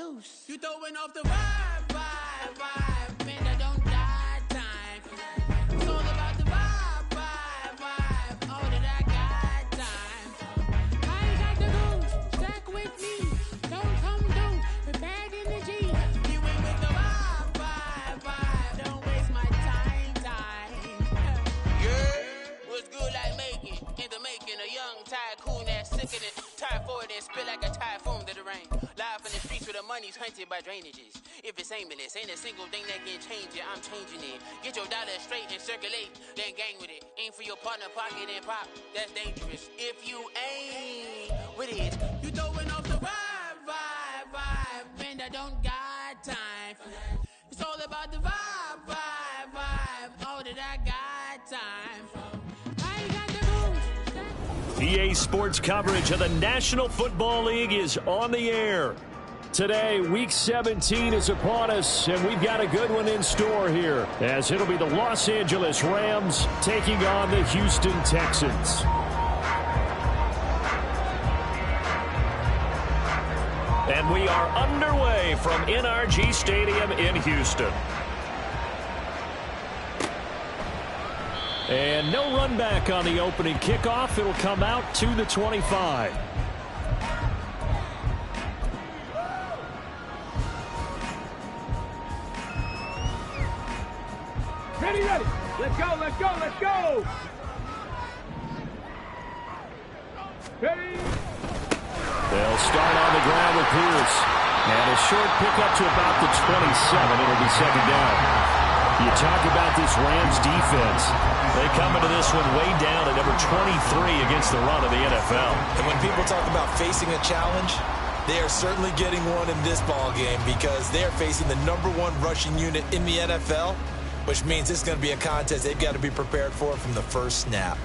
deuce. You throwing off the vibe, vibe, vibe. Man, I don't die time. It's all about the vibe, vibe, vibe. All that I got time. I ain't got the goose. Stack with me. Don't come through with bad energy. You ain't with the vibe, vibe, vibe. Don't waste my time. Yeah, what's good like making? In the making, a young tycoon that's sick of it. Tired for it and spill like a typhoon to the rain. Live in the streets where the money's hunted by drainages. If it's aimless, ain't a single thing that can change it. I'm changing it. Get your dollar straight and circulate, then gang with it. Aim for your partner, pocket and pop. That's dangerous. If you aim with it, you throwing off the vibe, vibe, vibe. Man, I don't got time for that. It's all about the vibe, vibe, vibe. All that I got time for. EA Sports coverage of the National Football League is on the air. Today, Week 17 is upon us, and we've got a good one in store here, as it'll be the Los Angeles Rams taking on the Houston Texans. And we are underway from NRG Stadium in Houston. And no run back on the opening kickoff. It'll come out to the 25. Ready, ready. Let's go, let's go, let's go. Ready. They'll start on the ground with Pierce. And a short pickup to about the 27. It'll be second down. You talk about this Rams defense. They come into this one way down at number 23 against the run of the NFL. And when people talk about facing a challenge, they are certainly getting one in this ball game because they are facing the #1 rushing unit in the NFL, which means it's going to be a contest they've got to be prepared for from the first snap.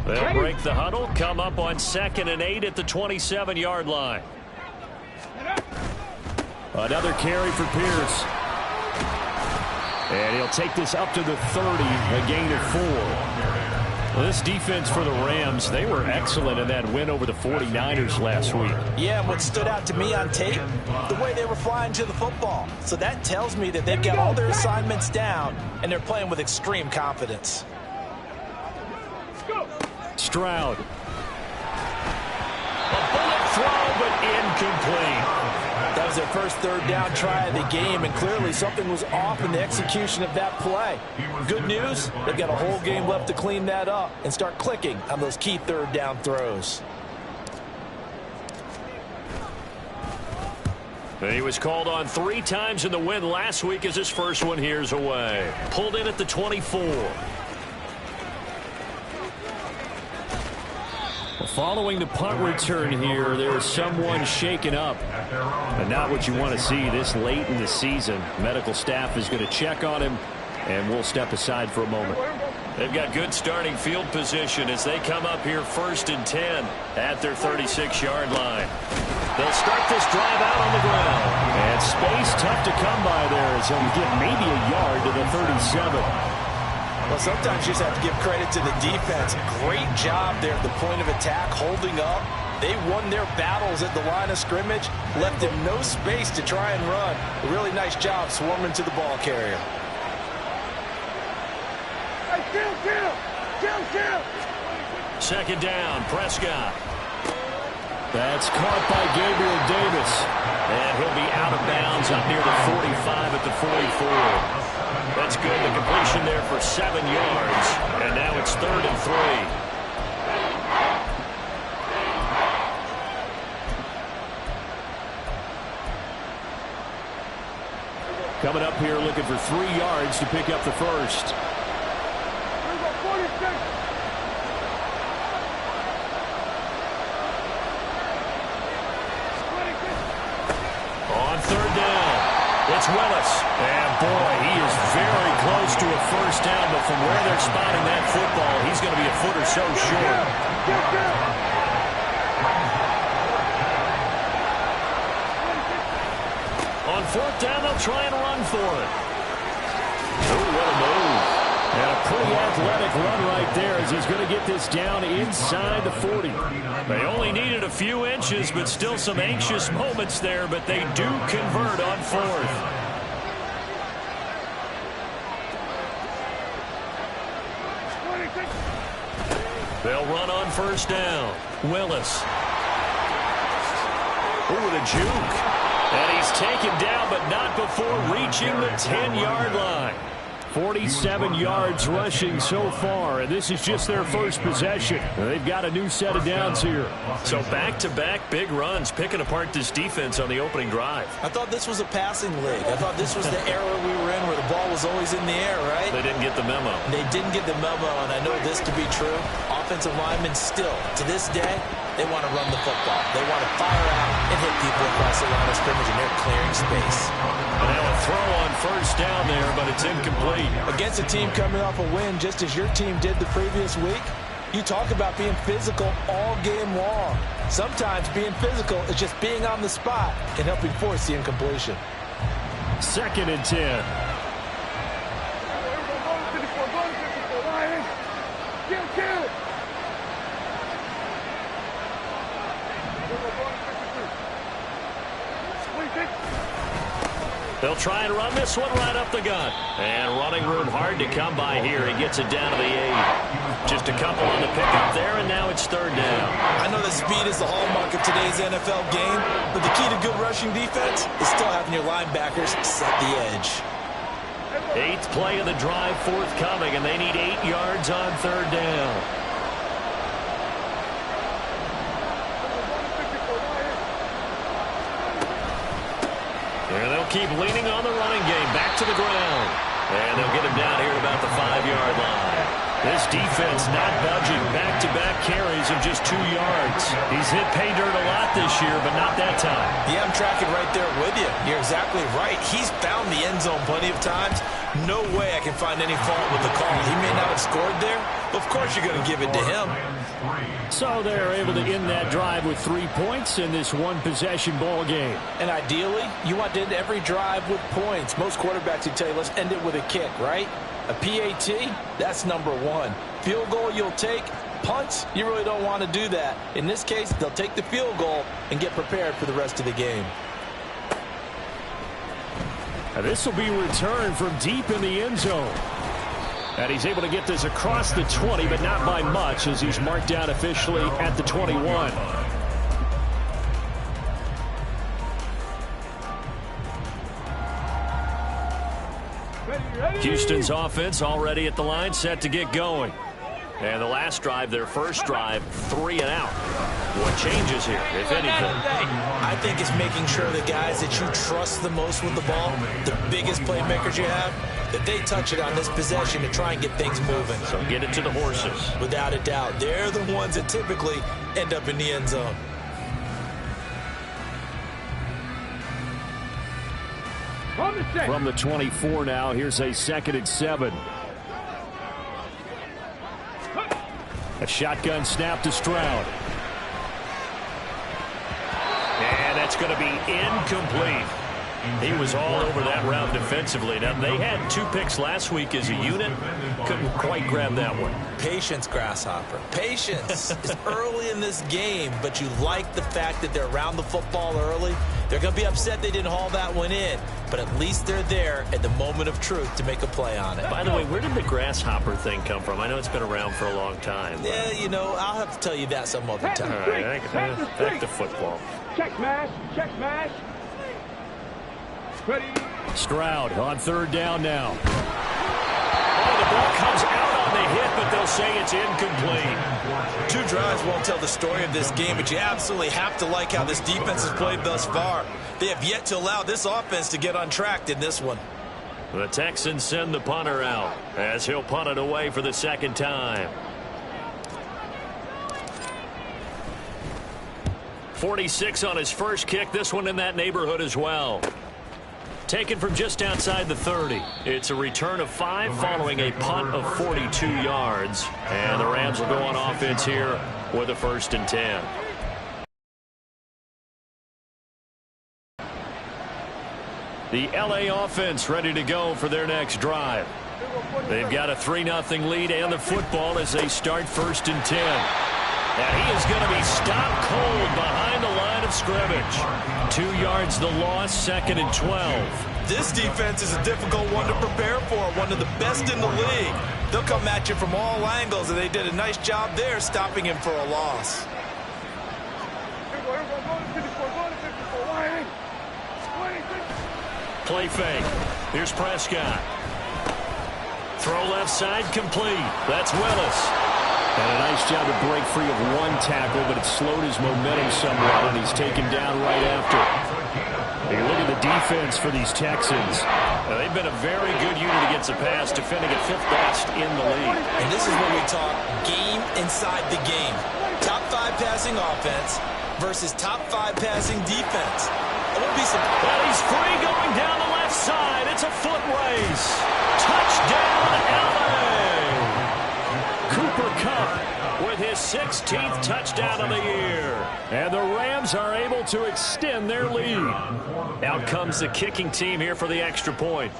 They'll break the huddle, come up on 2nd and 8 at the 27-yard line. Another carry for Pierce. And he'll take this up to the 30, a gain of 4. Well, this defense for the Rams, they were excellent in that win over the 49ers last week. Yeah, what stood out to me on tape, the way they were flying to the football. So that tells me that they've got all their assignments down, and they're playing with extreme confidence. Stroud. A bullet throw, but incomplete. That was their first third down try of the game, and clearly something was off in the execution of that play. Good news, they've got a whole game left to clean that up and start clicking on those key third down throws. He was called on 3 times in the win last week as his first one here's away. Pulled in at the 24. Following the punt return here, there's someone shaken up. And not what you want to see this late in the season. Medical staff is going to check on him, and we'll step aside for a moment. They've got good starting field position as they come up here 1st and 10 at their 36-yard line. They'll start this drive out on the ground. And space tough to come by there as they'll get maybe a yard to the 37. Well, sometimes you just have to give credit to the defense. Great job there at the point of attack, holding up. They won their battles at the line of scrimmage, left him no space to try and run. A really nice job swarming to the ball carrier. Hey, kill. Second down, Prescott. That's caught by Gabriel Davis. And he'll be out of bounds up near the 45 at the 44. That's good. The completion there for 7 yards. And now it's 3rd and 3. Coming up here looking for 3 yards to pick up the first. On 3rd down, it's Willis. And boy, he is very close to a first down, but from where they're spotting that football, he's going to be a foot or so short. On 4th down, they'll try and run for it. right there as he's going to get this down inside the 40. They only needed a few inches, but still some anxious moments there, but they do convert on 4th. They'll run on 1st down. Willis. Ooh, with a juke. And he's taken down, but not before reaching the 10-yard line. 47 yards rushing so far, and this is just their first possession. They've got a new set of downs here. So back-to-back big runs, picking apart this defense on the opening drive. I thought this was a passing league. I thought this was the era we were in where the ball was always in the air, right? They didn't get the memo. They didn't get the memo, and I know this to be true. Offensive linemen still, to this day, they want to run the football. They want to fire out and hit people across the line of scrimmage, and they're clearing space. And now a throw on 1st down there, but it's incomplete. Against a team coming off a win, just as your team did the previous week, you talk about being physical all game long. Sometimes being physical is just being on the spot and helping force the incompletion. 2nd and 10. They'll try and run this one right up the gut. And running room hard to come by here. He gets it down to the 8. Just a couple on the pickup there, and now it's 3rd down. I know that speed is the hallmark of today's NFL game, but the key to good rushing defense is still having your linebackers set the edge. 8th play of the drive forthcoming, and they need 8 yards on 3rd down. And they'll keep leaning on the running game. Back to the ground. And they'll get him down here at about the 5-yard line. This defense not budging. Back-to-back carries of just 2 yards. He's hit pay dirt a lot this year, but not that time. Yeah, I'm tracking right there with you. You're exactly right. He's found the end zone plenty of times. No way I can find any fault with the call. He may not have scored there, but of course you're going to give it to him. So they're able to end that drive with 3 points in this one-possession ball game. And ideally, you want to end every drive with points. Most quarterbacks would tell you, let's end it with a kick, right? A PAT, that's number 1. Field goal you'll take. Punts, you really don't want to do that. In this case, they'll take the field goal and get prepared for the rest of the game. Now this will be returned from deep in the end zone. And he's able to get this across the 20, but not by much, as he's marked down officially at the 21. Houston's offense already at the line, set to get going. And the last drive, their first drive, 3 and out. What changes here, if anything? I think it's making sure the guys that you trust the most with the ball, the biggest playmakers you have, that they touch it on this possession to try and get things moving. So get it to the horses. Without a doubt. They're the ones that typically end up in the end zone. From the 24 now, here's a 2nd and 7. A shotgun snap to Stroud. And that's going to be incomplete. He was all over that route defensively. Now, they had 2 picks last week as a unit. Couldn't quite grab that one. Patience, Grasshopper. Patience is early in this game, but you like the fact that they're around the football early. They're going to be upset they didn't haul that one in, but at least they're there at the moment of truth to make a play on it. By the way, where did the grasshopper thing come from? I know it's been around for a long time. Yeah, you know, I'll have to tell you that some other time. All right, back to football. Check smash, check smash. Ready. Stroud on 3rd down now. Oh, the ball comes out on the hit, but they'll say it's incomplete. 2 drives won't tell the story of this game, but you absolutely have to like how this defense has played thus far. They have yet to allow this offense to get untracked in this one. The Texans send the punter out as he'll punt it away for the 2nd time. 46 on his first kick. This one in that neighborhood as well. Taken from just outside the 30. It's a return of 5 following a punt of 42 yards. And the Rams will go on offense here with a 1st and 10. The LA offense ready to go for their next drive. They've got a 3-0 lead and the football as they start 1st and 10. And he is going to be stopped cold behind the line of scrimmage. 2 yards the loss, 2nd and 12. This defense is a difficult one to prepare for, one of the best in the league. They'll come at you from all angles, and they did a nice job there stopping him for a loss. Play fake. Here's Prescott. Throw left side complete. That's Willis. And a nice job to break free of one tackle, but it slowed his momentum somewhat, and he's taken down right after. You look at the defense for these Texans. They've been a very good unit against the pass, defending at 5th best in the league. And this is where we talk game inside the game. Top 5 passing offense versus top 5 passing defense. It would be some. Well, he's free going down the left side. It's a foot race. Touchdown, LA! Cooper Kupp with his 16th touchdown of the year. And the Rams are able to extend their lead. Out comes the kicking team here for the extra point.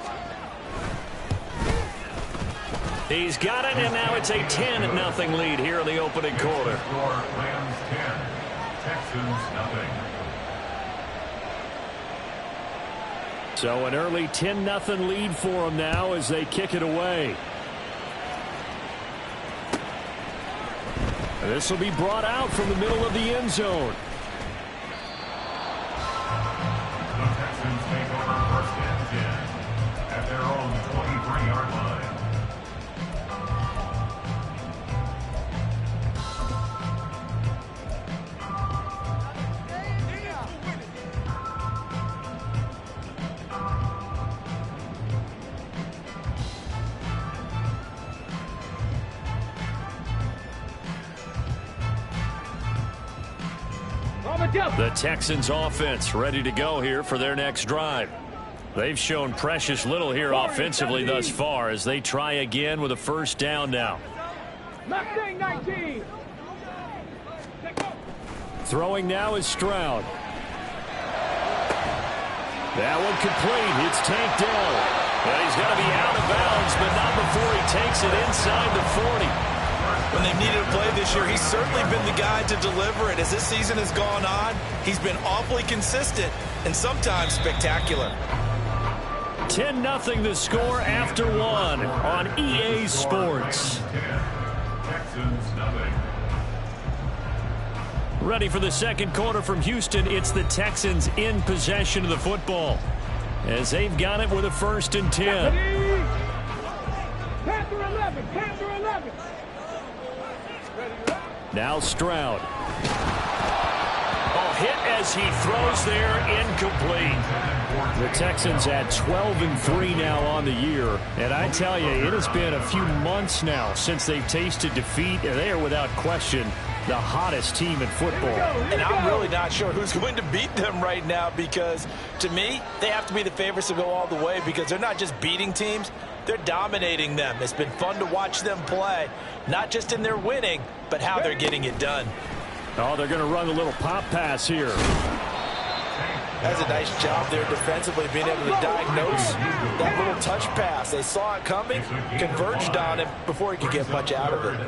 He's got it, and now it's a 10-0 lead here in the opening quarter. Rams 10, Texans nothing. So an early 10-0 lead for them now as they kick it away. This will be brought out from the middle of the end zone. The Texans take over 1st and 10 at their own 23-yard line. The Texans offense ready to go here for their next drive. They've shown precious little here offensively thus far as they try again with a 1st down now. Mustang 19. Throwing now is Stroud. That one complete. It's tanked down. Well, he's going to be out of bounds, but not before he takes it inside the 40. When they've needed a play this year, he's certainly been the guy to deliver it. As this season has gone on, he's been awfully consistent and sometimes spectacular. 10-0 the score after 1 on EA Sports. Texans nothing. Ready for the second quarter from Houston. It's the Texans in possession of the football as they've got it with a 1st and 10. Panther 11. Panther 11. Now Stroud. Oh, hit as he throws there, incomplete. The Texans at 12-3 now on the year. And I tell you, it has been a few months now since they've tasted defeat, and they are without question the hottest team in football. And I'm really not sure who's going to beat them right now because, to me, they have to be the favorites to go all the way because they're not just beating teams, they're dominating them. It's been fun to watch them play, not just in their winning, but how they're getting it done. Oh, they're going to run a little pop pass here. That's a nice job there defensively, being able to diagnose that little touch pass. They saw it coming, converged on it before he could get much out of it.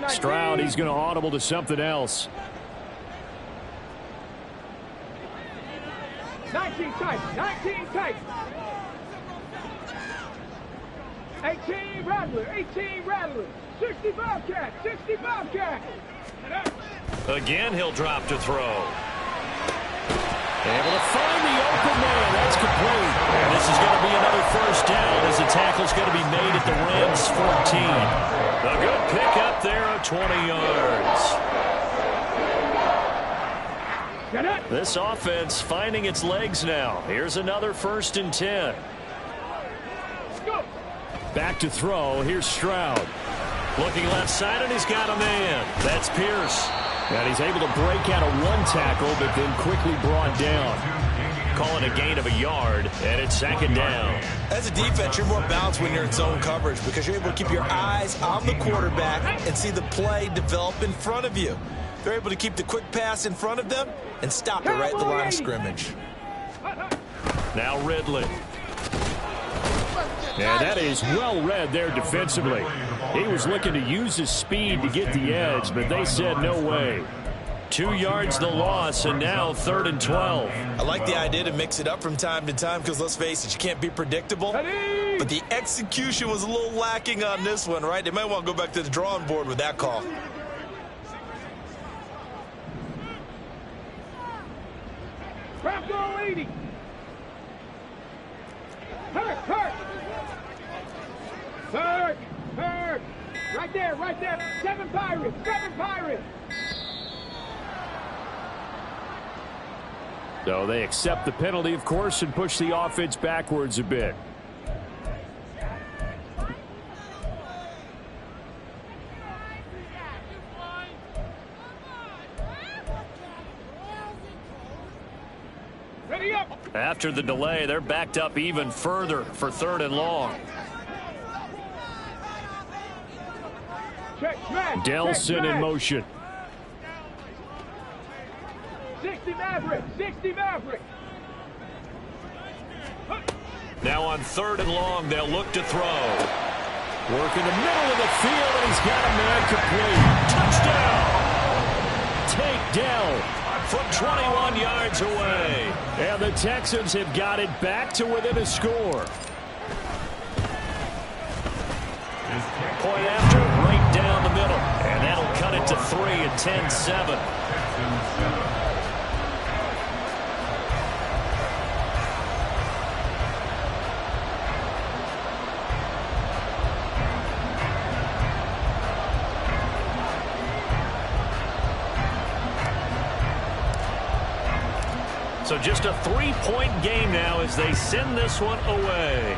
Stroud, he's going to audible to something else. 19 tight. 19 tight. 18 Rattler. 18 Rattler. 65 cat. 65 cat. Again, he'll drop to throw. Able to find the open man. That's complete. And this is going to be another 1st down as the tackle's going to be made at the Rams 14. A good pickup there of 20 yards. This offense finding its legs now. Here's another 1st and 10. Back to throw. Here's Stroud. Looking left side, and he's got a man. That's Pierce. And he's able to break out of one tackle, but then quickly brought down. Call it a gain of a yard, and it's 2nd down. As a defense, you're more balanced when you're in zone coverage because you're able to keep your eyes on the quarterback and see the play develop in front of you. They're able to keep the quick pass in front of them and stop it right at the line of scrimmage. Now Ridley. And that is well read there defensively. He was looking to use his speed to get the edge, but they said no way. 2 yards the loss, and now 3rd and 12. I like the idea to mix it up from time to time because, let's face it, you can't be predictable. But the execution was a little lacking on this one, right? They might want to go back to the drawing board with that call. Bronco 80. Hurt. Right there. 7 Pirates. So they accept the penalty, of course, and push the offense backwards a bit. Ready up. After the delay, they're backed up even further for 3rd and long. Delson in motion. 60 Maverick. Now on 3rd and long, they'll look to throw. Work in the middle of the field, and he's got a man complete. Touchdown! Take Dell from 21 yards away. And the Texans have got it back to within a score. Point after, right down the middle. And that'll cut it to 3 at 10-7. So just a 3-point game now as they send this one away.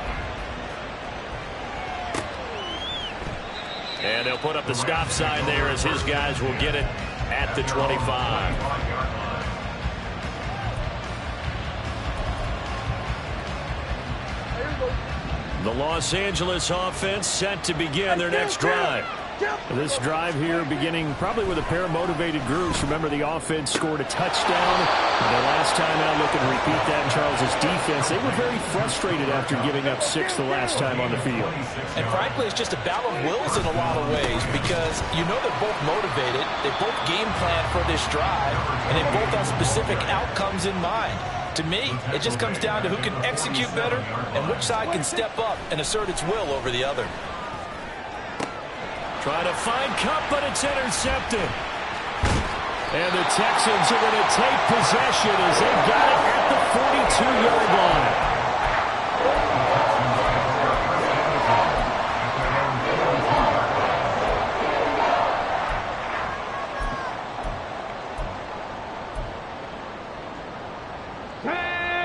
And they'll put up the stop sign there as his guys will get it at the 25. The Los Angeles offense set to begin their next drive. This drive here beginning probably with a pair of motivated groups. Remember, the offense scored a touchdown. And the last time out, looking to repeat that in Charles's defense. They were very frustrated after giving up 6 the last time on the field. And frankly, it's just a battle of wills in a lot of ways because you know they're both motivated. They both game plan for this drive, and they both have specific outcomes in mind. To me, it just comes down to who can execute better and which side can step up and assert its will over the other. Trying to find Cup, but it's intercepted. And the Texans are going to take possession as they got it at the 42-yard line.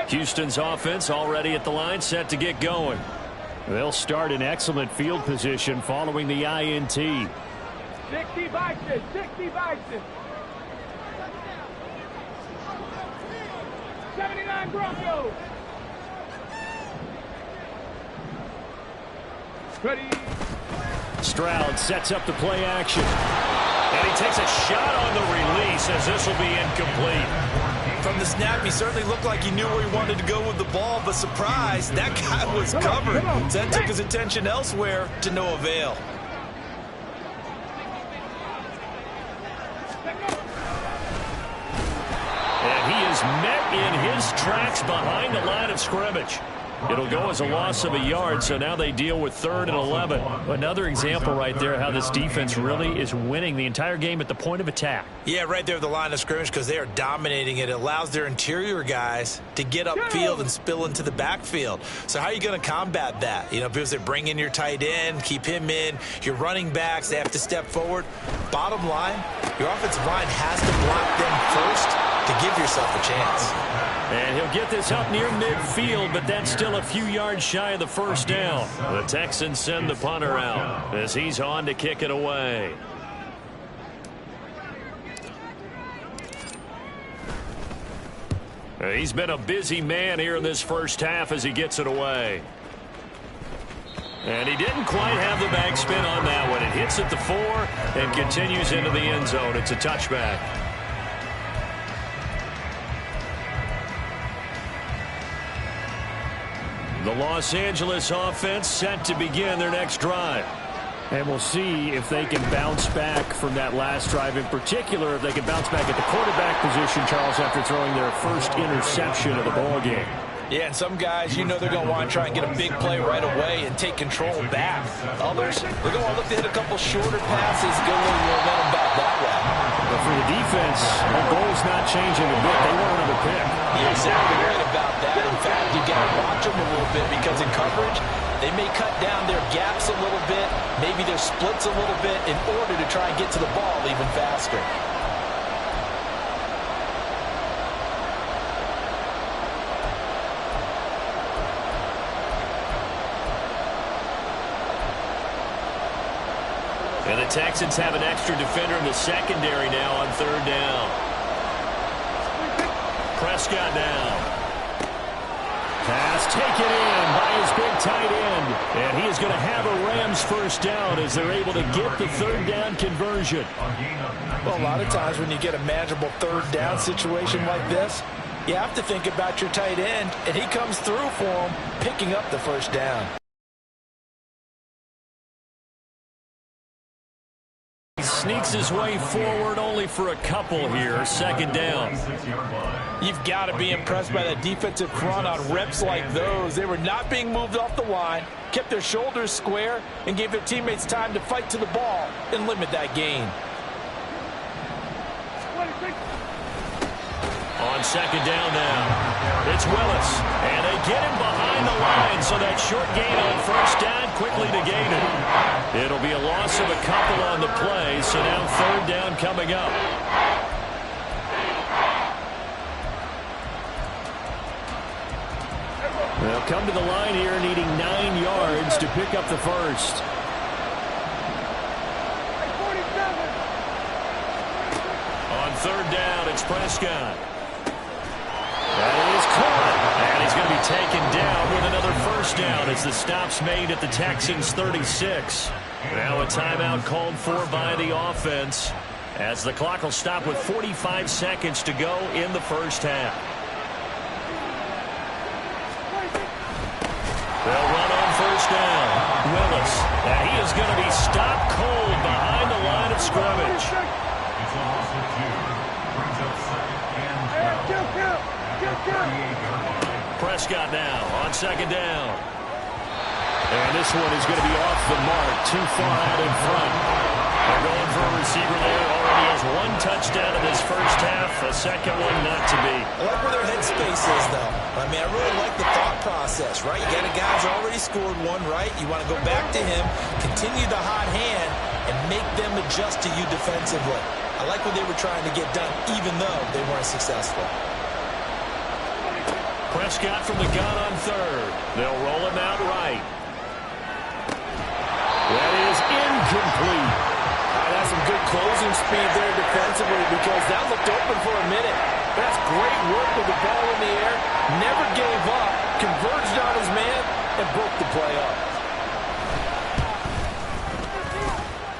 Houston's offense already at the line, set to get going. They'll start in excellent field position following the INT. 60 Bison. 79 Broncos. Ready. Stroud sets up the play action. And he takes a shot on the release as this will be incomplete. From the snap, he certainly looked like he knew where he wanted to go with the ball, but surprise, that guy was covered. So that took his attention elsewhere to no avail. And he is met in his tracks behind the line of scrimmage. It'll go as a loss of a yard, so now they deal with 3rd and 11. Another example right there how this defense really is winning the entire game at the point of attack. Yeah, right there at the line of scrimmage because they are dominating it. It allows their interior guys to get upfield and spill into the backfield. So how are you going to combat that? You know, because they bring in your tight end, keep him in. Your running backs, they have to step forward. Bottom line, your offensive line has to block them first to give yourself a chance. And he'll get this up near midfield, but that's still a few yards shy of the first down. The Texans send the punter out as he's on to kick it away. He's been a busy man here in this first half as he gets it away. And he didn't quite have the backspin on that one. It hits at the 4 and continues into the end zone. It's a touchback. The Los Angeles offense set to begin their next drive. And we'll see if they can bounce back from that last drive, in particular if they can bounce back at the quarterback position, Charles, after throwing their first interception of the ball game. Yeah, and some guys, you know they're going to want to try and get a big play right away and take control back. Others, they're going to want to look to hit a couple shorter passes, get a little momentum back that way. But for the defense, their goal's not changing a bit. They want another pick. You're exactly right about that. In fact, you got to watch them a little bit because in coverage, they may cut down their gaps a little bit, maybe their splits a little bit in order to try and get to the ball even faster. And the Texans have an extra defender in the secondary now on third down. Prescott now. Pass taken in by his big tight end. And he is going to have a Rams first down as they're able to get the third down conversion. Well, a lot of times when you get a manageable third down situation like this, you have to think about your tight end, and he comes through for him, picking up the first down. He sneaks his way forward only for a couple here. Second down. You've got to be impressed by that defensive front on reps like those. They were not being moved off the line, kept their shoulders square, and gave their teammates time to fight to the ball and limit that gain. On second down now, it's Willis, and they get him behind the line, so that short gain on first down quickly negated. It'll be a loss of a couple on the play, so now third down coming up. They'll come to the line here needing 9 yards to pick up the first. On third down, it's Prescott. That is caught, and he's going to be taken down with another first down as the stop's made at the Texans' 36. Now a timeout called for by the offense as the clock will stop with 45 seconds to go in the first half. They'll run on first down. Willis, and he is going to be stopped cold behind the line of scrimmage. It's a loss of 2. Brings up second and 12. Prescott now on second down. And this one is going to be off the mark, too far out in front. They're going for a receiver there. Already has one touchdown in this first half, a second one not to be. I like where their headspace is, though. I mean, I really like the thought process, right? You got a guy who's already scored one, right? You want to go back to him, continue the hot hand, and make them adjust to you defensively. I like what they were trying to get done, even though they weren't successful. Prescott from the gun on third. They'll roll him out right. That is incomplete. That's some good closing speed there defensively because that looked open for a minute. That's great work with the ball in the air. Never gave up, converged on his man, and broke the play up.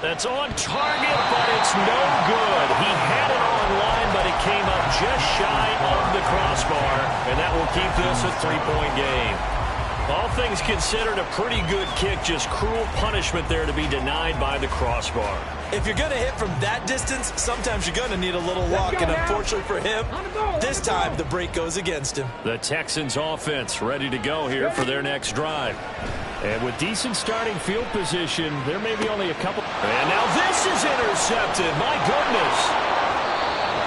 That's on target, but it's no good. He had it on line, but it came up just shy of the crossbar, and that will keep this a 3-point game. All things considered, a pretty good kick, just cruel punishment there to be denied by the crossbar. If you're going to hit from that distance, sometimes you're going to need a little luck, and unfortunately for him, this time the break goes against him. The Texans offense ready to go here for their next drive. And with decent starting field position, there may be only a couple. And now this is intercepted. My goodness.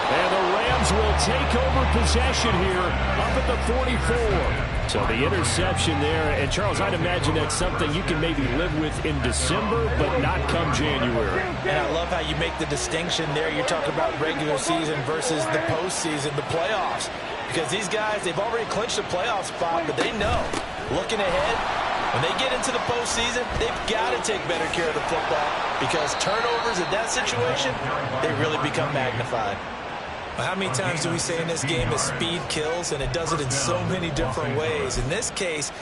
And the Rams will take over possession here up at the 44. So the interception there. And, Charles, I'd imagine that's something you can maybe live with in December, but not come January. And I love how you make the distinction there. You're talking about regular season versus the postseason, the playoffs. Because these guys, they've already clinched a playoff spot, but they know, looking ahead, when they get into the postseason, they've got to take better care of the football because turnovers in that situation, they really become magnified. How many times do we say in this game that speed kills, and it does it in so many different ways? In this case,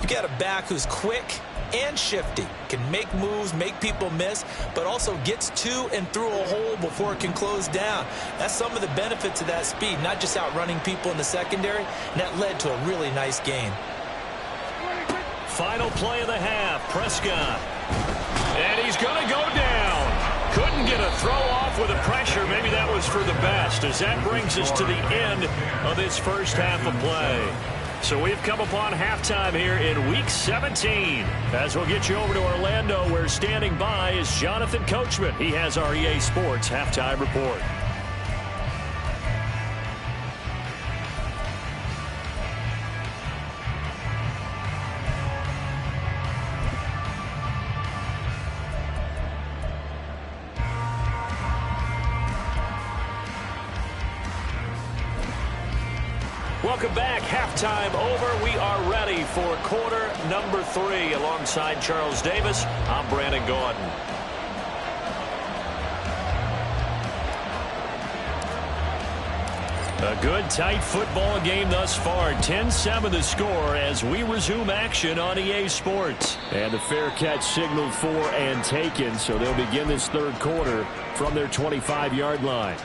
you got a back who's quick and shifty, can make moves, make people miss, but also gets to and through a hole before it can close down. That's some of the benefits of that speed, not just outrunning people in the secondary, and that led to a really nice game. Final play of the half. Prescott. And he's going to go down. Couldn't get a throw off with the pressure. Maybe that was for the best, as that brings us to the end of this first half of play. So we've come upon halftime here in Week 17. As we'll get you over to Orlando, where standing by is Jonathan Coachman. He has our EA Sports Halftime Report. Welcome back. Halftime over. We are ready for quarter number 3. Alongside Charles Davis, I'm Brandon Gordon. A good, tight football game thus far. 10-7 the score as we resume action on EA Sports. And the fair catch signaled for and taken, so they'll begin this third quarter from their 25-yard line.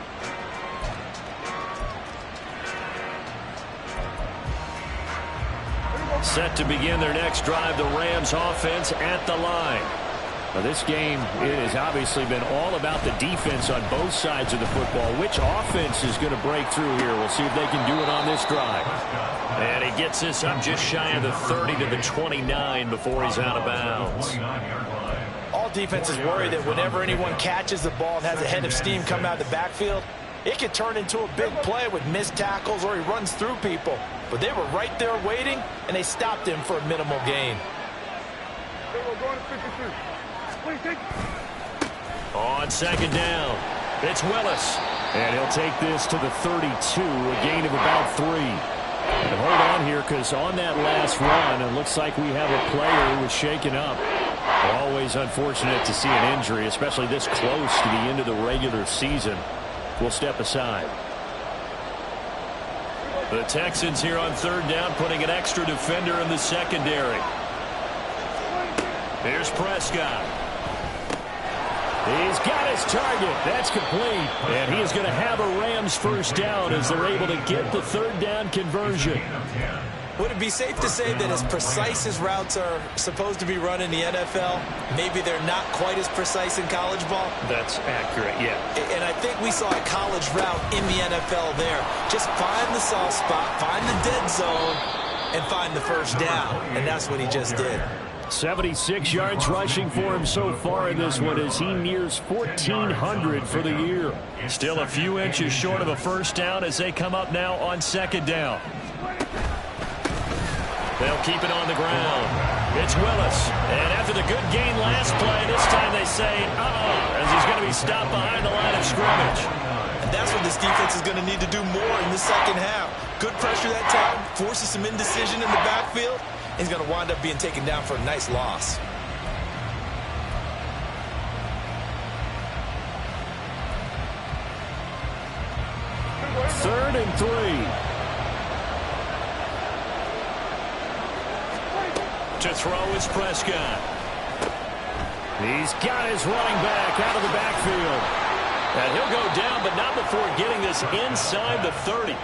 Set to begin their next drive, the Rams offense at the line. Now, this game, it has obviously been all about the defense on both sides of the football. Which offense is going to break through here? We'll see if they can do it on this drive. And he gets this up just shy of the 30 to the 29 before he's out of bounds. All defenses worry that whenever anyone catches the ball and has a head of steam come out of the backfield, it could turn into a big play with missed tackles or he runs through people. But they were right there waiting, and they stopped him for a minimal gain. On second down, it's Willis. And he'll take this to the 32, a gain of about 3. And hold on here, because on that last run, it looks like we have a player who was shaken up. Always unfortunate to see an injury, especially this close to the end of the regular season. We'll step aside. The Texans here on third down, putting an extra defender in the secondary. Here's Prescott. He's got his target. That's complete. And he is going to have a Rams first down as they're able to get the third down conversion. Would it be safe to say that as precise as routes are supposed to be run in the NFL, maybe they're not quite as precise in college ball? That's accurate, yeah. And I think we saw a college route in the NFL there. Just find the soft spot, find the dead zone, and find the first down. And that's what he just did. 76 yards rushing for him so far in this one as he nears 1,400 for the year. Still a few inches short of a first down as they come up now on second down. They'll keep it on the ground. It's Willis. And after the good gain last play, this time they say, as he's going to be stopped behind the line of scrimmage. And that's what this defense is going to need to do more in the second half. Good pressure that time, forces some indecision in the backfield. He's going to wind up being taken down for a nice loss. Third and 3. To throw is Prescott. He's got his running back out of the backfield. And he'll go down, but not before getting this inside the 30.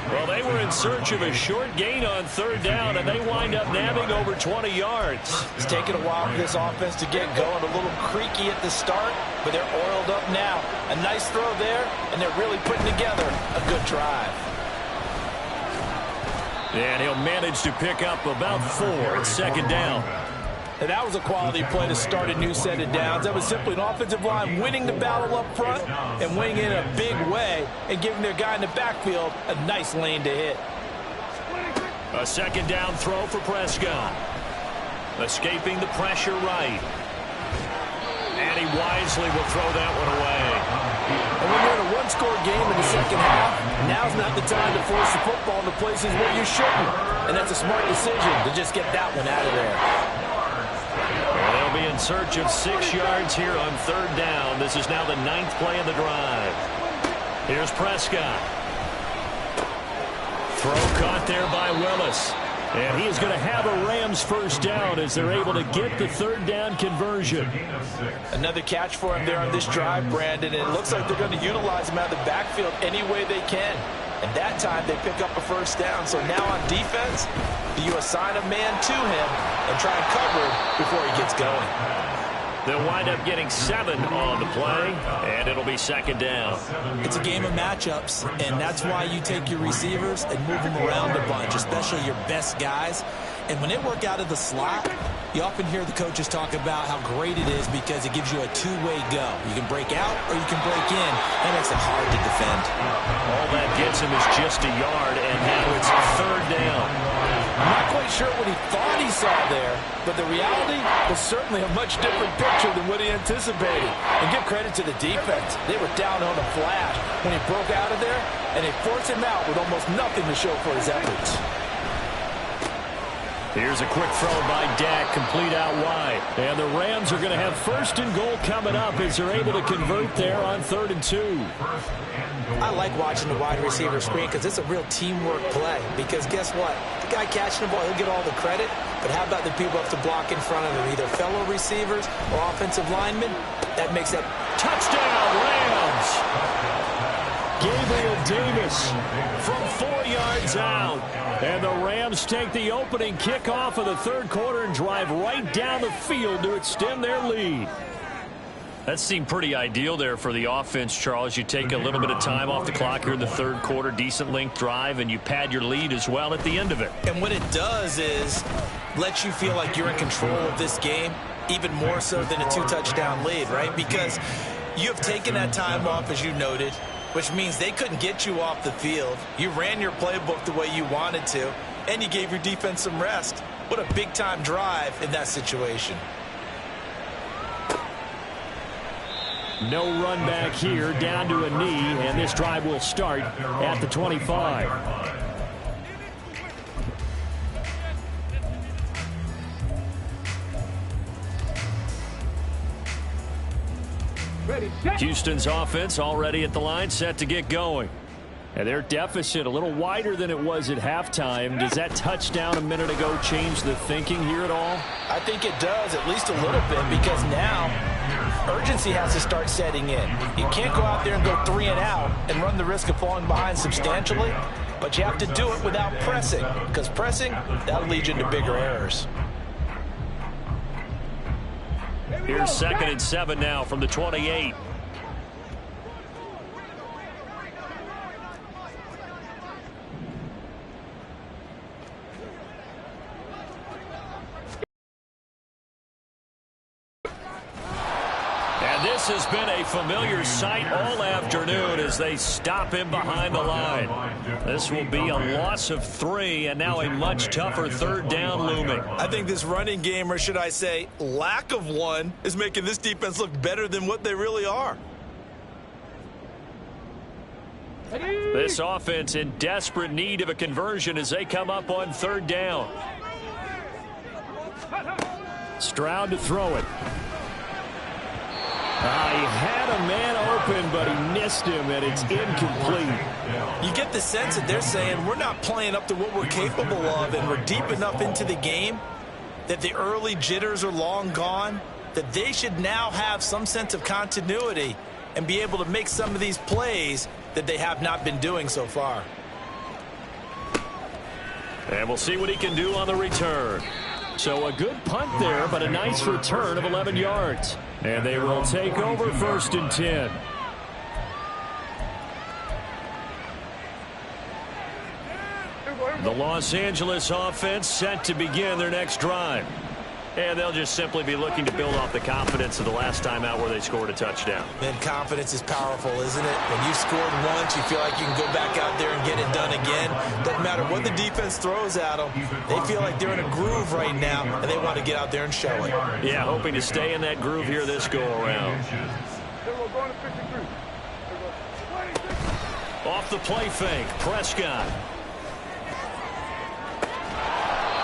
Well, they were in search of a short gain on third down, and they wind up nabbing over 20 yards. It's taken a while for this offense to get going. A little creaky at the start, but they're oiled up now. A nice throw there, and they're really putting together a good drive. And he'll manage to pick up about 4 at second down. And that was a quality play to start a new set of downs. That was simply an offensive line winning the battle up front and winning in a big way and giving their guy in the backfield a nice lane to hit. A second down throw for Prescott. Escaping the pressure right. And he wisely will throw that one away. And when you're in a one-score game in the second half, now's not the time to force the football in the places where you shouldn't. And that's a smart decision to just get that one out of there. They'll be in search of 6 yards here on third down. This is now the 9th play of the drive. Here's Prescott. Throw caught there by Willis. And he is going to have a Rams first down as they're able to get the third down conversion. Another catch for him there on this drive, Brandon. And it looks like they're going to utilize him out of the backfield any way they can. And that time they pick up a first down. So now on defense, you assign a man to him. and try and cover him before he gets going. They'll wind up getting 7 on the play, and it'll be second down. It's a game of matchups, and that's why you take your receivers and move them around a bunch, especially your best guys. And when they work out of the slot, you often hear the coaches talk about how great it is because it gives you a two-way go. You can break out or you can break in. That makes it hard to defend. All that gets him is just a yard, and now it's third down. I'm not quite sure what he thought he saw there, but the reality was certainly a much different picture than what he anticipated. And give credit to the defense. They were down on a flash when he broke out of there, and they forced him out with almost nothing to show for his efforts. Here's a quick throw by Dak, complete out wide. And the Rams are going to have first and goal coming up as they're able to convert there on 3rd and 2. I like watching the wide receiver screen because it's a real teamwork play. Because guess what? The guy catching the ball, he'll get all the credit. But how about the people up to block in front of him, either fellow receivers or offensive linemen? That makes that touchdown, Rams! Gabriel Davis from 4 yards out. And the Rams take the opening kickoff of the third quarter and drive right down the field to extend their lead. That seemed pretty ideal there for the offense, Charles. You take a little bit of time off the clock here in the third quarter, decent length drive, and you pad your lead as well at the end of it. And what it does is let you feel like you're in control of this game, even more so than a 2-touchdown lead, right? Because you have taken that time off, as you noted, which means they couldn't get you off the field. You ran your playbook the way you wanted to, and you gave your defense some rest. What a big-time drive in that situation. No run back here, down to a knee, and this drive will start at the 25. Houston's offense already at the line, set to get going. And their deficit a little wider than it was at halftime. Does that touchdown a minute ago change the thinking here at all? I think it does, at least a little bit, because now urgency has to start setting in. You can't go out there and go 3 and out and run the risk of falling behind substantially, but you have to do it without pressing, because pressing, that'll lead you into bigger errors. Here's 2nd and 7 now from the 28. This has been a familiar sight all afternoon as they stop him behind the line. This will be a loss of 3 and now a much tougher third down looming. I think this running game, or should I say lack of one, is making this defense look better than what they really are. This offense in desperate need of a conversion as they come up on 3rd down. Stroud to throw it. He had a man open, but he missed him, and it's incomplete. You get the sense that they're saying we're not playing up to what we're capable of, and we're deep enough into the game that the early jitters are long gone, that they should now have some sense of continuity and be able to make some of these plays that they have not been doing so far. And we'll see what he can do on the return. So a good punt there, but a nice return of 11 yards. And they will take over 1st and 10. The Los Angeles offense set to begin their next drive. And they'll just simply be looking to build off the confidence of the last time out where they scored a touchdown. Man, confidence is powerful, isn't it? When you scored once, you feel like you can go back out there and get it done again. Doesn't matter what the defense throws at them. They feel like they're in a groove right now, and they want to get out there and show it. Yeah, hoping to stay in that groove here this go-around. Off the play fake, Prescott.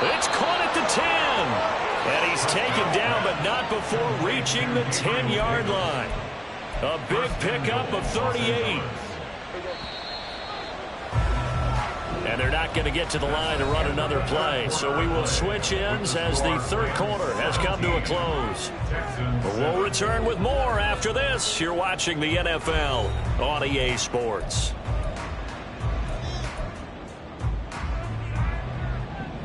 It's caught at the 10. And he's taken down, but not before reaching the 10-yard line. A big pickup of 38. And they're not going to get to the line to run another play. So we will switch ends as the third quarter has come to a close. We'll return with more after this. You're watching the NFL on EA Sports.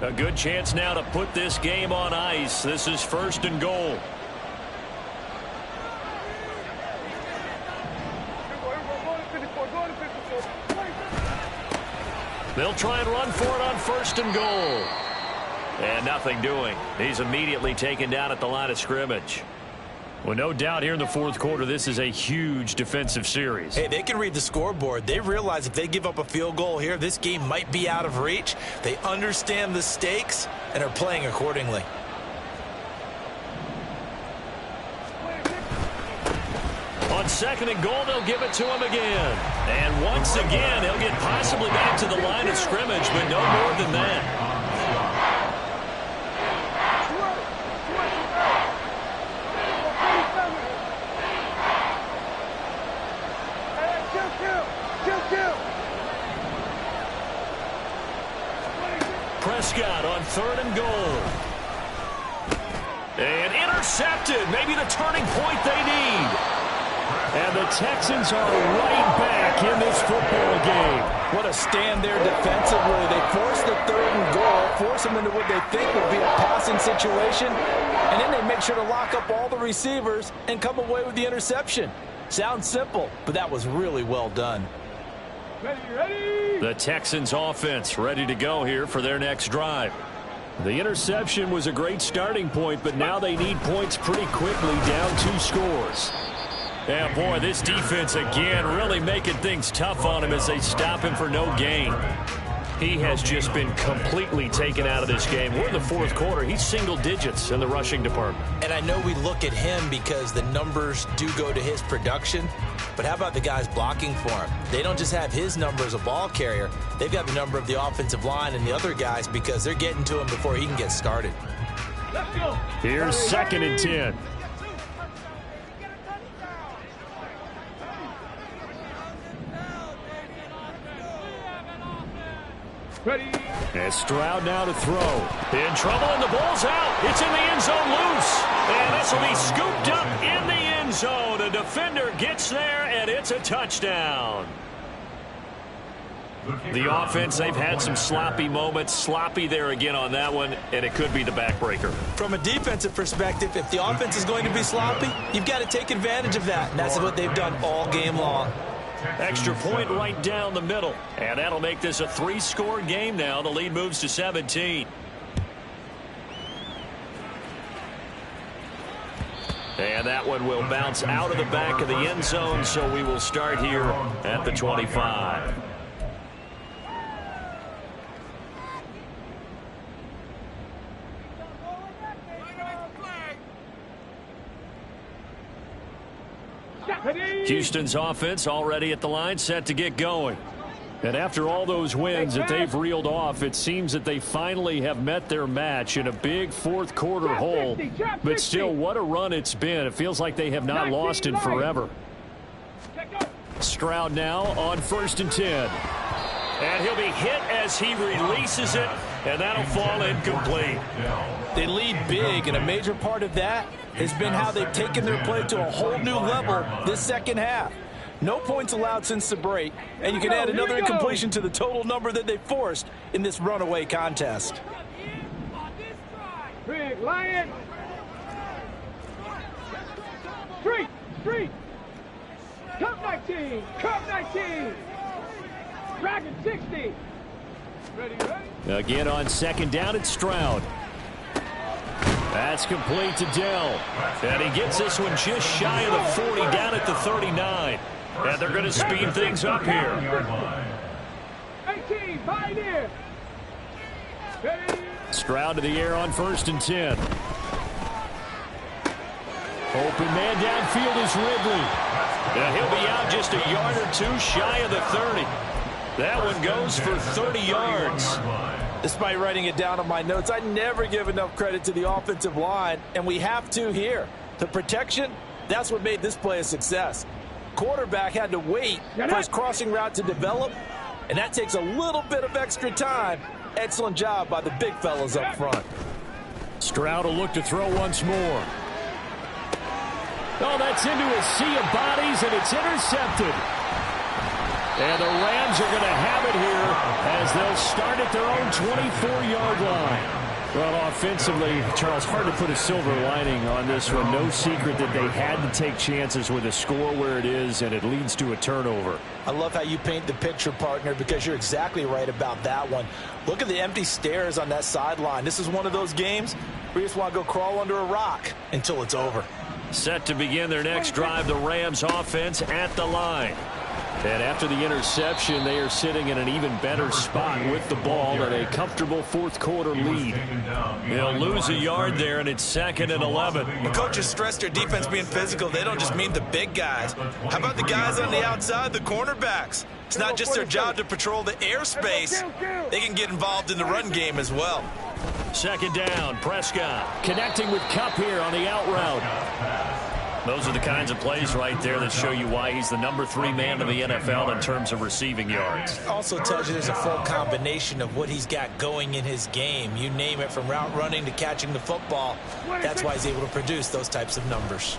A good chance now to put this game on ice. This is 1st and goal. They'll try and run for it on 1st and goal. And nothing doing. He's immediately taken down at the line of scrimmage. Well, no doubt here in the 4th quarter, this is a huge defensive series. Hey, they can read the scoreboard. They realize if they give up a field goal here, this game might be out of reach. They understand the stakes and are playing accordingly. On 2nd and goal, they'll give it to him again. And once again, he'll get possibly back to the line of scrimmage, but no more than that. Prescott on 3rd and goal. And intercepted. Maybe the turning point they need. And the Texans are right back in this football game. What a stand there defensively. They force the 3rd and goal, force them into what they think will be a passing situation, and then they make sure to lock up all the receivers and come away with the interception. Sounds simple, but that was really well done. Ready. The Texans offense ready to go here for their next drive. The interception was a great starting point, but now they need points pretty quickly, down 2 scores. Yeah, boy, this defense again really making things tough on him as they stop him for no gain. He has just been completely taken out of this game. We're in the 4th quarter. He's single digits in the rushing department. And I know we look at him because the numbers do go to his production, but how about the guys blocking for him? They don't just have his number as a ball carrier. They've got the number of the offensive line and the other guys because they're getting to him before he can get started. Let's go. Here's 2nd and 10. Ready. And Stroud now to throw. In trouble, and the ball's out. It's in the end zone loose. And this will be scooped up in the end zone. A defender gets there, and it's a touchdown. The offense, they've had some sloppy moments. Sloppy there again on that one, and it could be the backbreaker. From a defensive perspective, if the offense is going to be sloppy, you've got to take advantage of that, and that's what they've done all game long. Extra point right down the middle. And that'll make this a 3-score game now. The lead moves to 17. And that one will bounce out of the back of the end zone, so we will start here at the 25. Houston's offense already at the line, set to get going. And after all those wins that they've reeled off, it seems that they finally have met their match in a big 4th quarter hole. But still, what a run it's been. It feels like they have not lost in forever. Stroud now on 1st and 10. And he'll be hit as he releases it, and that'll fall incomplete. They lead big, and a major part of that has been how they've taken their play to a whole new level this 2nd half. No points allowed since the break, and you can add another incompletion to the total number that they forced in this runaway contest. Big Lion. Street. Cup 19. Dragon 60. Ready. Again on 2nd down, it's Stroud. That's complete to Dell. And he gets this one just shy of the 40, down at the 39. And they're going to speed things up here. 18, Pioneer. Stroud to the air on 1st and 10. Open man downfield is Ridley. And he'll be out just a yard or 2 shy of the 30. That one goes for 30 yards. Despite writing it down on my notes, I never give enough credit to the offensive line, and we have to here. The protection, that's what made this play a success. Quarterback had to wait for his crossing route to develop, and that takes a little bit of extra time. Excellent job by the big fellas up front. Stroud will look to throw once more. Oh, that's into a sea of bodies, and it's intercepted. And the Rams are going to have it here as they'll start at their own 24-yard line. Well, offensively, Charles, hard to put a silver lining on this one. No secret that they had to take chances with a score where it is, and it leads to a turnover. I love how you paint the picture, partner, because you're exactly right about that one. Look at the empty stares on that sideline. This is one of those games where you just want to go crawl under a rock until it's over. Set to begin their next drive, the Rams offense at the line. And after the interception, they are sitting in an even better spot with the ball and a comfortable fourth-quarter lead. They'll lose a yard there, and it's 2nd and 11. The coaches stress their defense being physical. They don't just mean the big guys. How about the guys on the outside, the cornerbacks? It's not just their job to patrol the airspace. They can get involved in the run game as well. 2nd down, Prescott connecting with Kupp here on the out route. Those are the kinds of plays right there that show you why he's the number 3 man in the NFL in terms of receiving yards. Also tells you there's a full combination of what he's got going in his game. You name it, from route running to catching the football. That's why he's able to produce those types of numbers.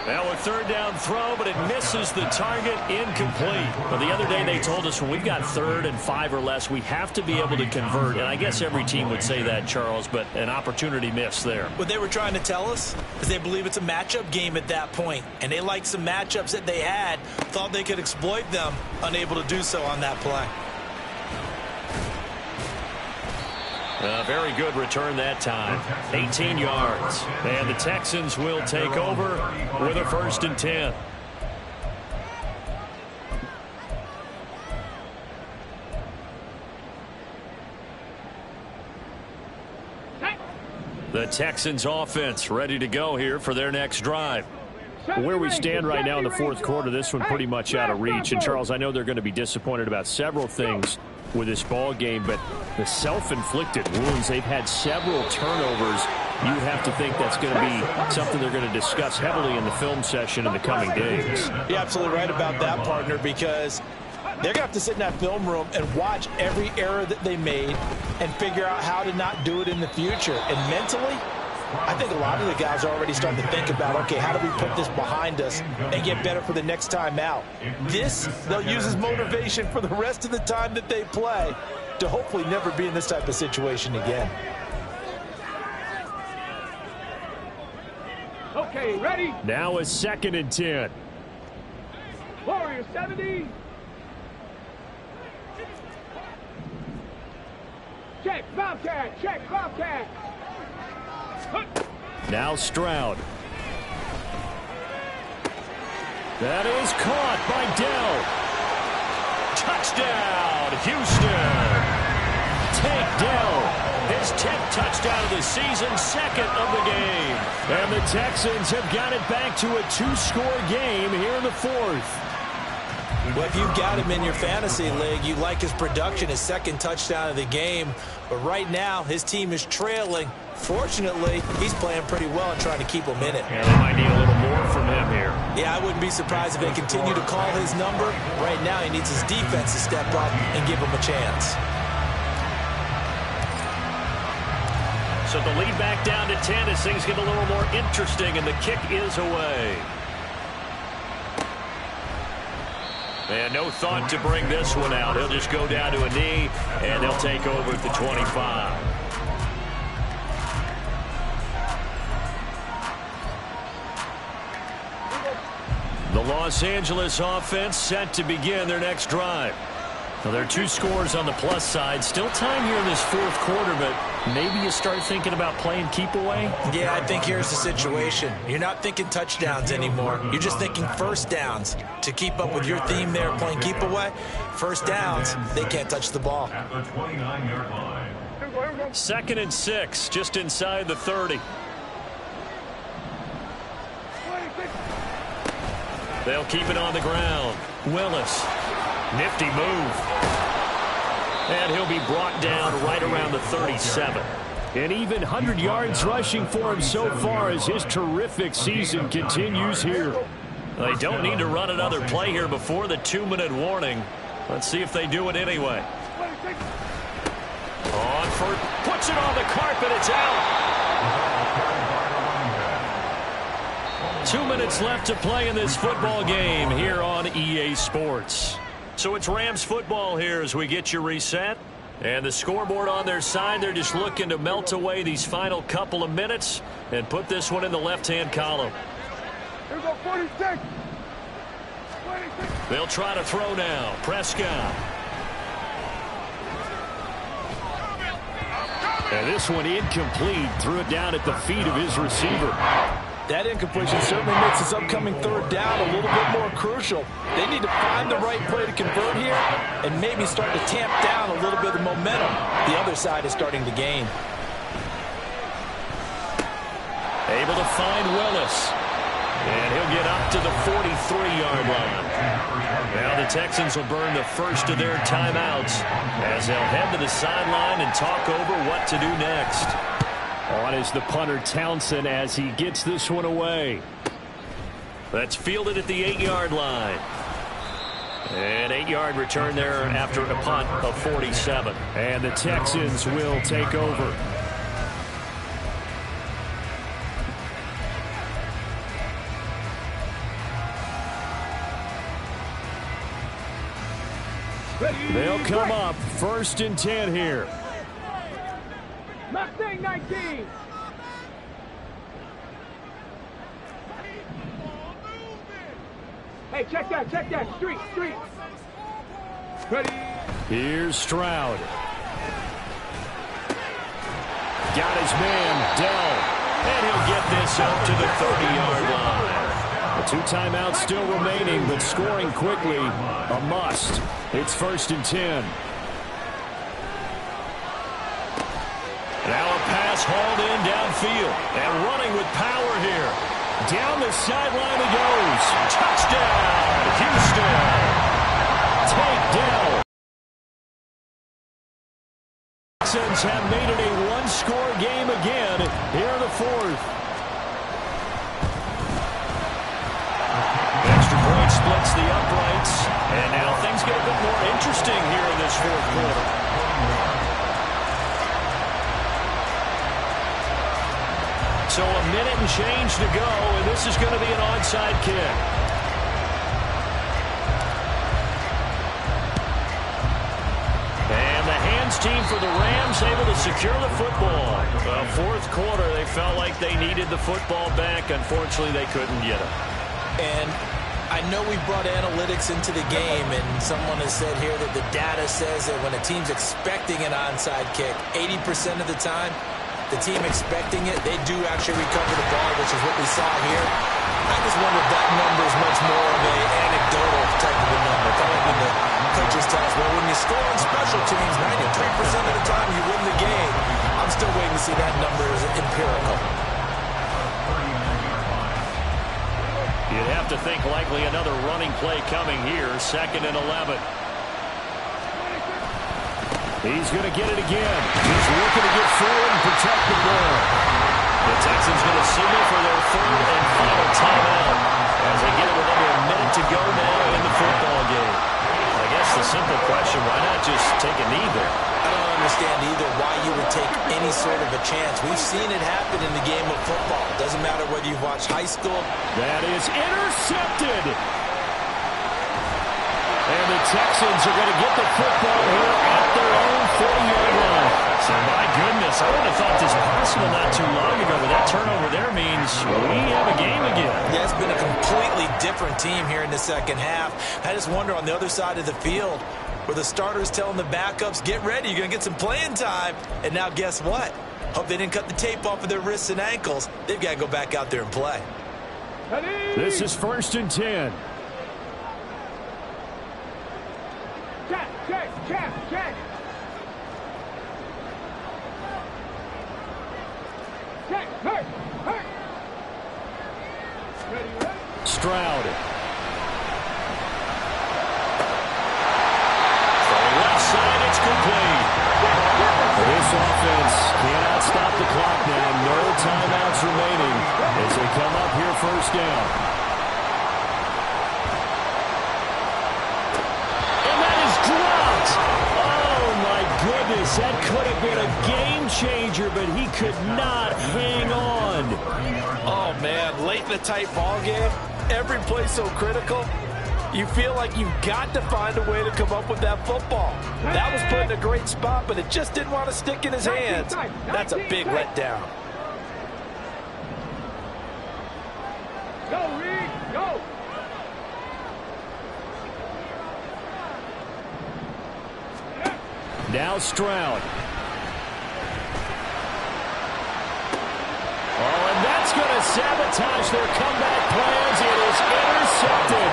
Now a 3rd down throw, but it misses the target, incomplete. But the other day they told us when we've got 3rd and 5 or less, we have to be able to convert. And I guess every team would say that, Charles, but an opportunity missed there. What they were trying to tell us is they believe it's a matchup game at that point. And they liked some matchups that they had, thought they could exploit them, unable to do so on that play. A very good return that time. 18 yards. And the Texans will take over with a 1st and 10. The Texans offense ready to go here for their next drive. Where we stand right now in the fourth quarter, this one pretty much out of reach. And, Charles, I know they're going to be disappointed about several things with this ball game, but the self-inflicted wounds, they've had several turnovers. You have to think that's going to be something they're going to discuss heavily in the film session in the coming days. You're absolutely right about that, partner, because they're going to have to sit in that film room and watch every error that they made and figure out how to not do it in the future. And mentally, I think a lot of the guys are already starting to think about, okay, how do we put this behind us and get better for the next time out? This, they'll use as motivation for the rest of the time that they play to hopefully never be in this type of situation again. Okay, ready? Now a 2nd and 10. Warrior 70. Check, Bobcat, check, Bobcat. Now Stroud. That is caught by Dell. Touchdown, Houston. Tank Dell, his 10th touchdown of the season, 2nd of the game. And the Texans have got it back to a 2-score game here in the 4th. Well, if you've got him in your fantasy league, you like his production, his 2nd touchdown of the game. But right now, his team is trailing. Fortunately, he's playing pretty well and trying to keep him in it. Yeah, they might need a little more from him here. Yeah, I wouldn't be surprised if they continue to call his number. Right now, he needs his defense to step up and give him a chance. So the lead back down to 10 as things get a little more interesting, and the kick is away. And no thought to bring this one out. He'll just go down to a knee, and they'll take over at the 25. The Los Angeles offense set to begin their next drive. Now, there are 2 scores on the plus side. Still time here in this 4th quarter, but maybe you start thinking about playing keep away? Yeah, I think here's the situation. You're not thinking touchdowns anymore. You're just thinking 1st downs. To keep up with your theme there, playing keep away, 1st downs, they can't touch the ball. At the 29-yard line. 2nd and 6, just inside the 30. They'll keep it on the ground. Willis. Nifty move. And he'll be brought down right around the 37. And even 100 yards rushing for him so far as his terrific season continues here. They don't need to run another play here before the 2-minute warning. Let's see if they do it anyway. On for, puts it on the carpet, it's out. 2 minutes minutes left to play in this football game here on EA Sports. So it's Rams football here as we get you reset. And the scoreboard on their side, they're just looking to melt away these final couple of minutes and put this one in the left-hand column. Here we go, 46. They'll try to throw now. Prescott. And this one incomplete. Threw it down at the feet of his receiver. That incompletion certainly makes this upcoming third down a little bit more crucial. They need to find the right play to convert here and maybe start to tamp down a little bit of the momentum the other side is starting to gain. Able to find Willis. And he'll get up to the 43-yard line. Now the Texans will burn the first of their timeouts as they'll head to the sideline and talk over what to do next. On is the punter Townsend as he gets this one away. That's fielded at the 8-yard line. An 8-yard return there after a punt of 47. And the Texans will take over. They'll come up 1st and 10 here. Mustang 19. Hey, check that. Street. Ready. Here's Stroud. Got his man, Dell. And he'll get this up to the 30-yard line. The 2 timeouts still remaining, but scoring quickly, a must. It's 1st and 10. Now a pass hauled in downfield and running with power here. Down the sideline he goes. Touchdown, Houston. Take Dell. Texans have made it a one-score game again here in the 4th. Extra point splits the uprights. And now things get a bit more interesting here in this 4th quarter. So a minute and change to go, and this is going to be an onside kick. And the hands team for the Rams able to secure the football. 4th quarter, they felt like they needed the football back. Unfortunately, they couldn't get it. And I know we brought analytics into the game, and someone has said here that the data says that when a team's expecting an onside kick, 80% of the time, the team expecting it, they do actually recover the ball, which is what we saw here. I just wonder if that number is much more of an anecdotal type of a number. Kind of like when the coaches tell us, well, when you score on special teams, 93% of the time you win the game. I'm still waiting to see that number as empirical. You'd have to think likely another running play coming here, 2nd and 11. He's going to get it again. He's looking to get forward and protect the ball. The Texans going to signal for their 3rd and final timeout as they get it with under a minute to go now in the football game. I guess the simple question, why not just take a knee there? I don't understand either why you would take any sort of a chance. We've seen it happen in the game of football. Doesn't matter whether you watch high school. That is intercepted. And the Texans are going to get the football here at their own 40-yard line. So, my goodness, I would have thought this possible not too long ago, but that turnover there means we have a game again. Yeah, it's been a completely different team here in the 2nd half. I just wonder on the other side of the field where the starters telling the backups, get ready, you're going to get some playing time. And now guess what? Hope they didn't cut the tape off of their wrists and ankles. They've got to go back out there and play. This is 1st and 10. Check. Hurt. Ready. Stroud. From the left side, it's complete. This offense cannot stop the clock now. No timeouts remaining as they come up here 1st down. And that is dropped. Oh, my goodness. That could have been a game changer, but he he could not hang on. Oh, man, late in a tight ball game, every play so critical, you feel like you've got to find a way to come up with that football. That was put in a great spot, but it just didn't want to stick in his hands. That's a big letdown. Go, Reed, go. Now Stroud. Oh, and that's going to sabotage their comeback plans. It is intercepted.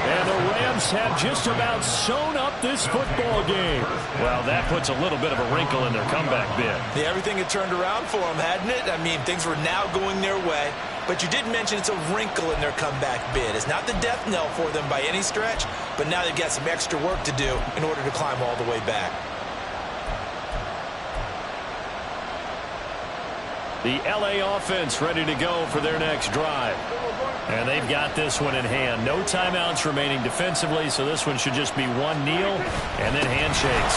And the Rams have just about sewn up this football game. Well, that puts a little bit of a wrinkle in their comeback bid. Yeah, everything had turned around for them, hadn't it? I mean, things were now going their way. But you did mention it's a wrinkle in their comeback bid. It's not the death knell for them by any stretch, but now they've got some extra work to do in order to climb all the way back. The LA offense ready to go for their next drive. And they've got this one in hand. No timeouts remaining defensively, so this one should just be one kneel and then handshakes.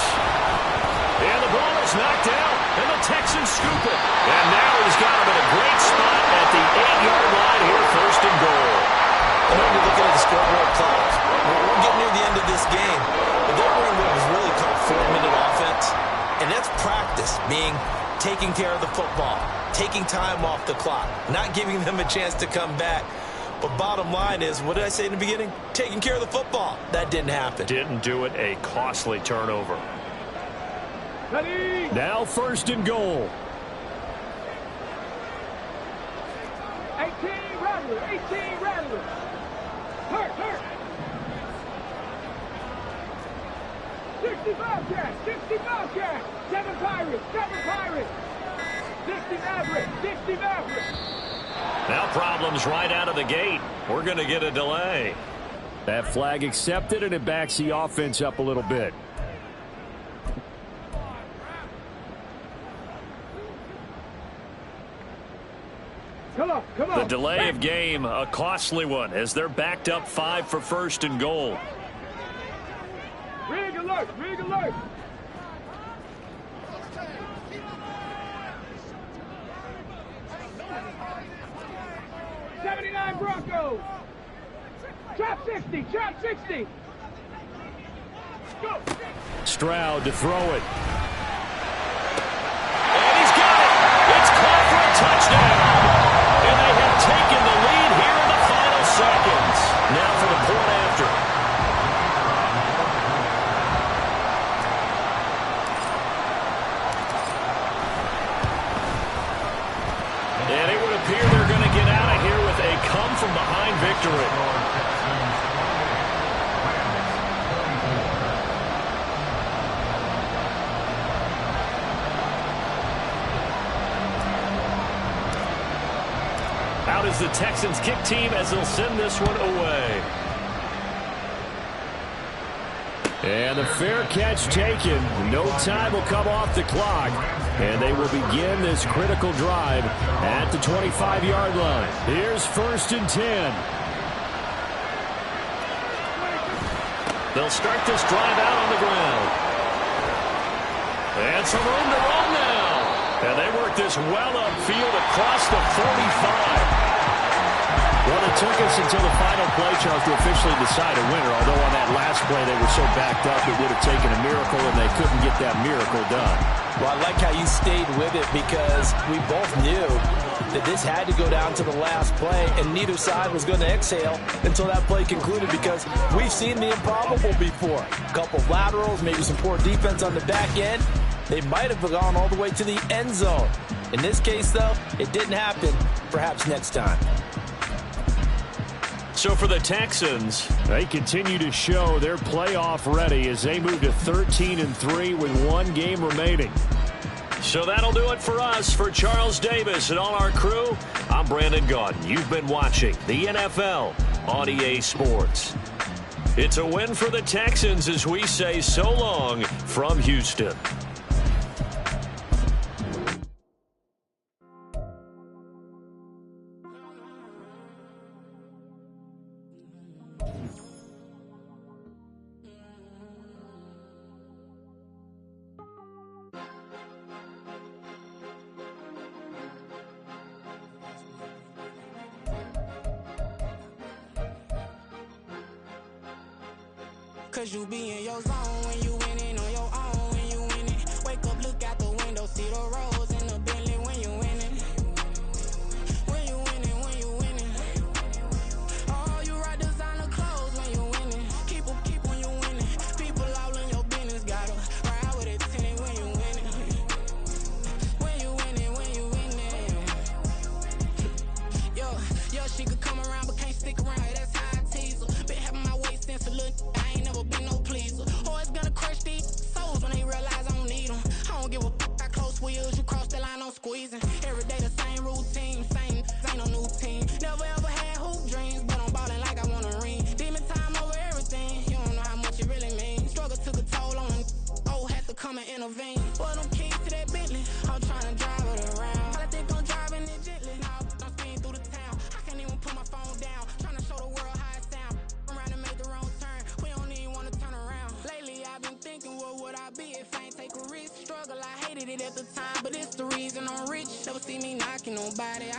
And the ball is knocked out, and the Texans scoop it. And now he's got him in a great spot at the 8-yard line here, first and goal. I know you're looking at the scoreboard clock. We're getting near the end of this game, but they're running what was really called 4-minute offense. And that's practice, meaning taking care of the football, taking time off the clock, not giving them a chance to come back. But bottom line is, what did I say in the beginning? Taking care of the football. That didn't happen. Didn't do it. A costly turnover. Ready. Now first and goal. 18 Rattler, 18 Rattler. Hurt. 60 Bobcat, 60 Bobcat. 7 Pirates, 60 Maverick, 60 Maverick. Now problems right out of the gate. We're going to get a delay. That flag accepted, and it backs the offense up a little bit. Come on. The delay of game, a costly one, as they're backed up 5 for first and goal. Rig alert. 79 Broncos. Trap 60. Go. Stroud to throw it. And he's got it. It's caught for a touchdown. And they have taken the lead here in the final seconds. Now for the point after. And it would appear they're going to get out of here with a come-from-behind victory. Out is the Texans kick team as they'll send this one away. And the fair catch taken. No time will come off the clock. And they will begin this critical drive at the 25-yard line. Here's first and 10. They'll start this drive out on the ground. And some room to run now. And they work this well upfield across the 45. Well, it took us until the final play, Charles, to officially decide a winner. Although on that last play they were so backed up it would have taken a miracle, and they couldn't get that miracle done. Well, I like how you stayed with it, because we both knew that this had to go down to the last play, and neither side was going to exhale until that play concluded, because we've seen the improbable before. A couple of laterals, maybe some poor defense on the back end. They might have gone all the way to the end zone. In this case, though, it didn't happen. Perhaps next time. So for the Texans, they continue to show they're playoff ready as they move to 13-3 with one game remaining. So that'll do it for us. For Charles Davis and all our crew, I'm Brandon Gaudin. You've been watching the NFL on EA Sports. It's a win for the Texans as we say so long from Houston. Cause you be in your zone when you winning on your own. When you winning, wake up, look out the window, see the rose in the Bentley when you winning. When you winning, when you winning. Oh, you rock designer clothes when you winning. Keep when you winning. People all in your business, gotta ride with it tinted when you winning. When you winning, when you winning. Yo, she could come around but can't stick around. That's how I tease her. Been having my weight since a little. I ain't never been no pleaser. Always gonna crush these souls when they realize I don't need them. I don't give a how close wheels. You cross the line, I'm squeezing. Every day the same routine, same ain't no new team. Never ever had hoop dreams, but I'm ballin' like I want a ring. Demon time over everything. You don't know how much it really means. Struggle took a toll on them. Oh, had to come and intervene. Well, them keys to that Bentley, I'm tryna drive it around. I think I'm driving it gently. Now I'm speeding through the town. I can't even put my phone down. Tryna show the world how it sound. Around and make the wrong turn. We don't even wanna turn around. Lately I've been thinking, what would I be if I ain't take a risk? Struggle, I hated it at the time, but it's the reason I'm rich. Never see me knocking nobody.